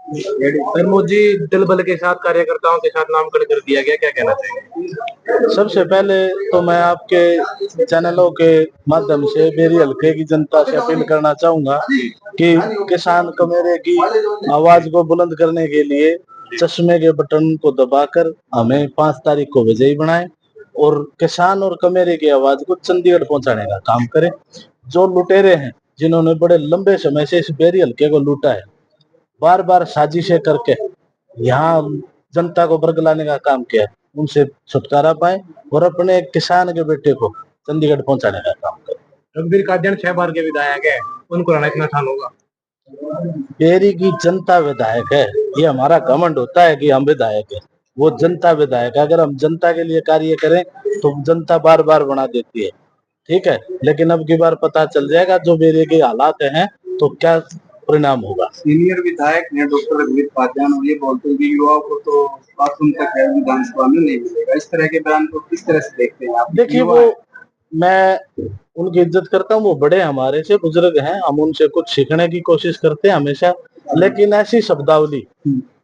प्रमोद जी, दल बल के साथ कार्यकर्ताओं के साथ नामकरण कर दिया गया, क्या कहना चाहिए? सबसे पहले तो मैं आपके चैनलों के माध्यम से मेरी हल्के की जनता से अपील करना चाहूंगा कि किसान कमेरे की आवाज को बुलंद करने के लिए चश्मे के बटन को दबाकर हमें 5 तारीख को विजयी बनाए और किसान और कमेरे की आवाज को चंडीगढ़ पहुंचाने का काम करें। जो लुटेरे हैं, जिन्होंने बड़े लंबे समय से इस बेरी हल्के को लूटा है, बार बार साजिशें करके यहाँ जनता को बरगलाने का काम किया है, उनसे छुटकारा पाए और अपने किसान के बेटे को चंडीगढ़ पहुंचाने का काम करें। रघुवीर कादियान 6 बार के विधायक है, उनको रहना इतना आसान होगा? बेरी की जनता विधायक है, ये हमारा घमंड होता है कि हम विधायक है, वो जनता विधायक है। अगर हम जनता के लिए कार्य करें तो जनता बार बार बना देती है, ठीक है, लेकिन अब की बार पता चल जाएगा जो बेरी के हालात हैं तो क्या परिणाम होगा। सीनियर विधायक ने डॉक्टर रघुवीर कादियान, और ये बोलते हैं कि युवाओं को तो बाथरूम तक है विधानसभा में नहीं मिलेगा। इस तरह के बयान को किस तरह से देखते हैं आप? देखिए, वो मैं उनकी इज्जत करता हूँ, वो बड़े हमारे से बुजुर्ग हैं, हम उनसे कुछ सीखने की कोशिश करते हैं हमेशा, लेकिन ऐसी शब्दावली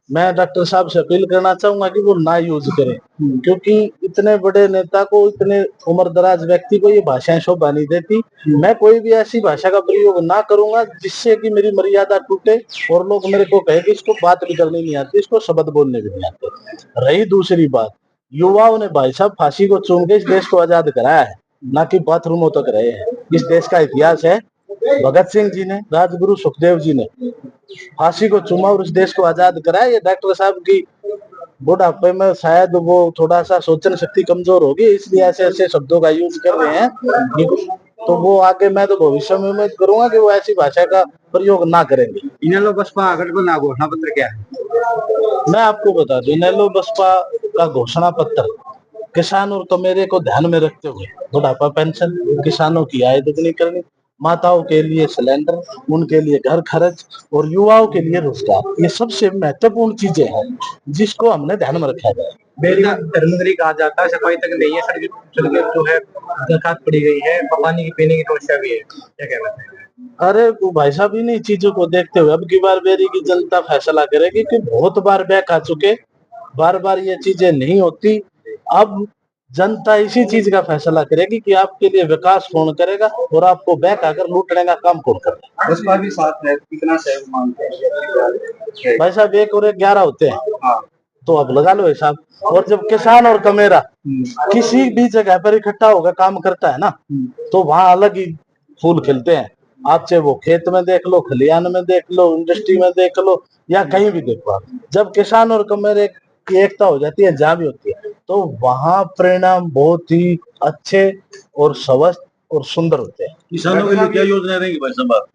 मैं डॉक्टर साहब से अपील करना चाहूंगा कि वो ना यूज करें, क्योंकि इतने बड़े नेता को, इतने उम्र दराज व्यक्ति को ये भाषाएं शोभा नहीं देती। मैं कोई भी ऐसी भाषा का प्रयोग ना करूंगा जिससे कि मेरी मर्यादा टूटे और लोग मेरे को कहे कि इसको बात भी करनी नहीं आती, इसको शब्द बोलने भी नहीं आते। रही दूसरी बात, युवाओं ने भाई साहब फांसी को चूम के इस देश को आजाद कराया है, ना कि बाथरूमों तक रहे हैं। इस देश का इतिहास है, भगत सिंह जी ने, राजगुरु सुखदेव जी ने फांसी को चूमा और इस देश को आजाद कराया। ये डॉक्टर साहब की बुढ़ापे में शायद वो थोड़ा सा सोचने शक्ति कमजोर होगी, इसलिए ऐसे ऐसे शब्दों का यूज कर रहे हैं। तो वो आगे, मैं तो भविष्य में उम्मीद करूंगा कि वो ऐसी भाषा का प्रयोग ना करेंगे। इनेलो बसपा गठबंधन घोषणा पत्र क्या है? मैं आपको बता दूं, इनेलो बसपा का घोषणा पत्र किसान और कमेरे को ध्यान में रखते हुए बुढ़ापा पेंशन, किसानों की आय दोगुनी करनी, माताओं के लिए सिलेंडर, उनके लिए घर खर्च और युवाओं के लिए रोजगार, ये सबसे महत्वपूर्ण चीजें हैं जिसको हमने ध्यान में रखा जाए। बेरी धर्मनगरी कहा जाता है, सफाई तक नहीं है, सड़क जो है दरखास्त पड़ी गई है, पानी की पीने की समस्या भी है, क्या कहना चाहिए? अरे वो भाई साहब, इन्हीं चीजों को देखते हुए अब की बार बेरी की जनता फैसला करेगी कि बहुत बार बैक आ चुके, बार बार ये चीजें नहीं होती। अब जनता इसी चीज का फैसला करेगी कि आपके लिए विकास कौन करेगा और आपको बैक आकर लूटने का काम कौन करेगा। बसपा भी साथ है, कितना सहयोग मांगते हैं? भाई साहब, 1 और 1 11 होते हैं, हाँ। तो अब लगा लो हिसाब। और जब किसान और कमेरा किसी भी जगह पर इकट्ठा होकर काम करता है ना, तो वहां अलग ही फूल खिलते हैं। आप चाहे वो खेत में देख लो, खलियान में देख लो, इंडस्ट्री में देख लो, या कहीं भी देखो आप, जब किसान और कमेरे की एकता हो जाती है, जहां भी होती है, तो वहां परिणाम बहुत ही अच्छे और स्वस्थ और सुंदर होते हैं। किसानों के लिए क्या योजना रहेगी भाई साहब?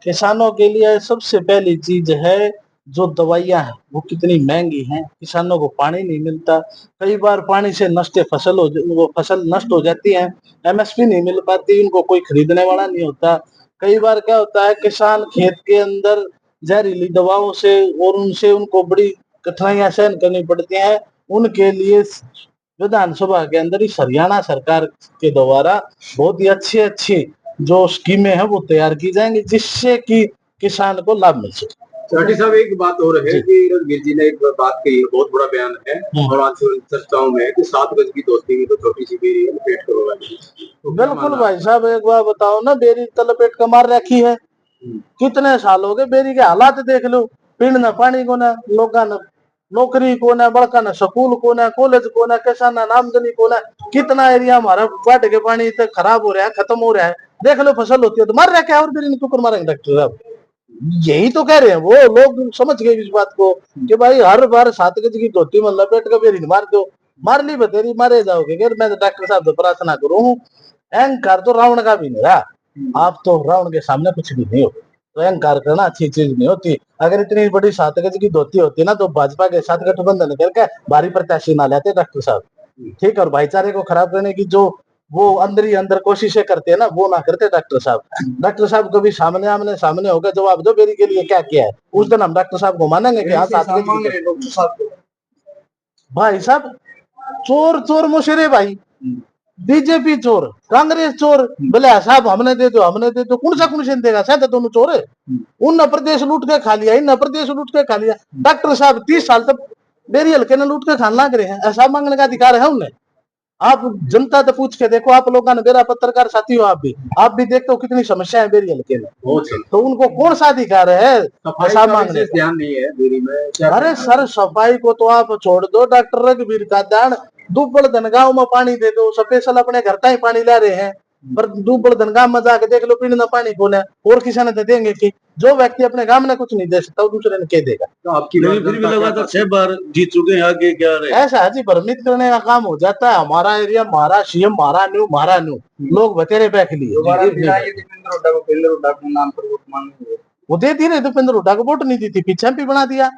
किसानों के लिए सबसे पहली चीज है, जो दवाइयां हैं वो कितनी महंगी हैं, किसानों को पानी नहीं मिलता, कई बार पानी से नष्ट फसल वो फसल नष्ट हो जाती है, एमएसपी नहीं मिल पाती, उनको कोई खरीदने वाला नहीं होता। कई बार क्या होता है, किसान खेत के अंदर जहरीली दवाओं से और उनसे उनको बड़ी कठिनाइयां सहन करनी पड़ती हैं। उनके लिए विधानसभा के अंदर इस हरियाणा सरकार के द्वारा बहुत ही अच्छी अच्छी जो स्कीमें हैं वो तैयार की जाएंगी, जिससे कि किसान को लाभ मिल सके। चाटी साहब, एक बात और है कि रणवीर जी ने एक बात कही, बहुत बड़ा बयान है और आजकल चर्चाओं में है कि 7 गज की धोती में तो छोटी सी बेरी लपेट करोगा। तो बिल्कुल भाई साहब, एक बार बताओ ना, बेरी तलपेट का मार रखी है, कितने साल हो गए, बेरी के हालात देख लो, पिंड न पानी को ना, लोग न नौकरी को ना, बड़का न स्कूल को ना, कॉलेज को ना, किसान आमदनी को ना, कितना एरिया हमारा बाढ़ के पानी तक खराब हो रहा है, खत्म हो रहा है। देख लो, फसल होती है तो मार रखा है, और बेरी के ऊपर मारेंगे डॉक्टर साहब? यही तो कह रहे हैं वो लोग, समझ गए इस बात को कि भाई हर बार 7 गज की धोती में लपेट कर बेरी मार दो, मार ली बतेरी, मारे जाओगे। मैं तो डॉक्टर साहब से प्रार्थना करूं हूँ, अहंकार तो रावण का भी नहीं रहा, आप तो रावण के सामने कुछ भी नहीं हो, तो अहंकार करना अच्छी चीज नहीं होती। अगर इतनी बड़ी 7 गज की धोती होती ना, तो भाजपा के साथ गठबंधन करके भारी प्रत्याशी ना लेते डॉक्टर साहब, ठीक है, और भाईचारे को खराब करने की जो वो अंदर ही अंदर कोशिशें करते हैं ना, वो ना करते डॉक्टर साहब। डॉक्टर साहब कभी सामने आमने सामने होकर जवाब दो बेरी के लिए क्या किया है, उस दिन हम डॉक्टर साहब को मानेंगे कि हाँ 7 गज। भाई साहब, चोर चोर मुशरे भाई, बीजेपी चोर, कांग्रेस चोर, बोले साहब हमने दे दो, हमने दे दो, कौन सा कमीशन देगा? शायद दोनों चोर है। उन प्रदेश लूट के खा लिया, इन प्रदेश लूट के खा लिया। डॉक्टर साहब 30 साल तक बेरी हल्के ने लूट के खाने लग रहे हैं, ऐसा मांगने का अधिकार है उन्हें? आप जनता से पूछ के देखो, आप लोगों ने, मेरा पत्रकार साथी हो, आप भी देखते हो कितनी समस्या है बेरी हल्के में, तो उनको कौन सा अधिकार है ऐसा मांगने का? ध्यान नहीं है बेरी में। अरे सर, सफाई को तो आप छोड़ दो, डॉक्टर रघुवीर का दान दुब्बड़ धनगांव में पानी दे दो, स्पेशल अपने घर का ही पानी ला रहे हैं, पर दुब्बड़ धनगांव में जाके देख लो पीने पानी कौन है, और किसी ने देंगे कि? जो व्यक्ति अपने गांव में कुछ नहीं दे सकता, वो दूसरे ने क्या देगा? तो आपकी फिर भी लगातार 6 बार जीत चुके हैं, आगे क्या रहे? ऐसा है जी, भ्रमित करने का काम हो जाता है। हमारा एरिया, हमारा सीएम, हमारा न्यू, लोग बतेरे पैक लिए। दीपेंद्र हुड्डा को नाम पर वोट मांगे, वो दे दी नहीं, दीपेंद्र हुड्डा को वोट नहीं दी थी, पीछे भी बना दिया।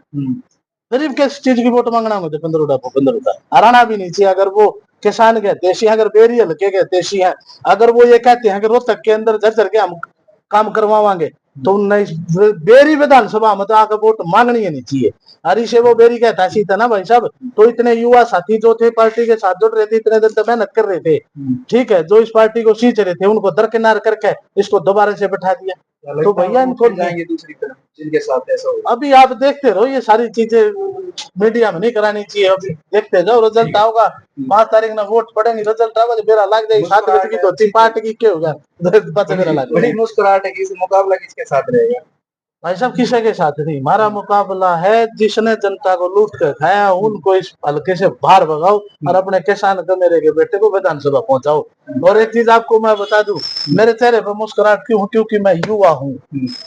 गरीब किस चीज की वोट मांगना होगा दीपेंद्र हुड्डा को? दीपेंद्र हुड्डा हराना भी नहीं चाहिए। अगर वो किसान के देशी, अगर बेरी हल्के के देशी है, अगर वो ये कहते हैं कि रोहतक के अंदर झर के हम काम करवावांगे, तो बेरी विधानसभा में तो आकर वोट मांगनी ही नहीं चाहिए। हरी से वो बेरी कहता था ना भाई साहब, तो इतने युवा साथी जो थे पार्टी के साथ जुड़ रहे थे, इतने दिन तक मेहनत कर रहे थे, ठीक है, जो इस पार्टी को सींच रहे थे, उनको दरकिनार करके इसको दोबारा से बैठा दिया। तो भैया इनको जाएंगे दूसरी तरफ जिनके साथ ऐसा होगा। अभी आप देखते रहो, ये सारी चीजें मीडिया में नहीं करानी चाहिए। अभी देखते जाओ, रिजल्ट आओगा 5 तारीख ना, वोट पड़ेंगे, रिजल्ट आएगा तो मेरा लग जाएगी 7 बजे की धोती पार्ट की क्या होगा, पता मेरा लग बड़ी मुस्कुराहट है कि इस मुकाबला किसके साथ रहेगा? भाई साहब किसी के साथ नहीं, हमारा मुकाबला है जिसने जनता को लूट कर खाया, उनको इस हल्के से बाहर भगाओ और अपने किसान मेरे के बेटे को विधानसभा पहुंचाओ। और एक चीज आपको मैं बता दूं, मेरे चेहरे पर मुस्कुराहट क्यों? क्योंकि मैं युवा हूँ,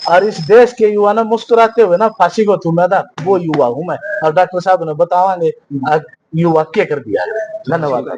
और इस देश के युवा ने मुस्कुराते हुए ना फांसी को चूमा था, वो युवा हूँ मैं। और डॉक्टर साहब ने बतावांगे युवा क्या कर दिया है। धन्यवाद।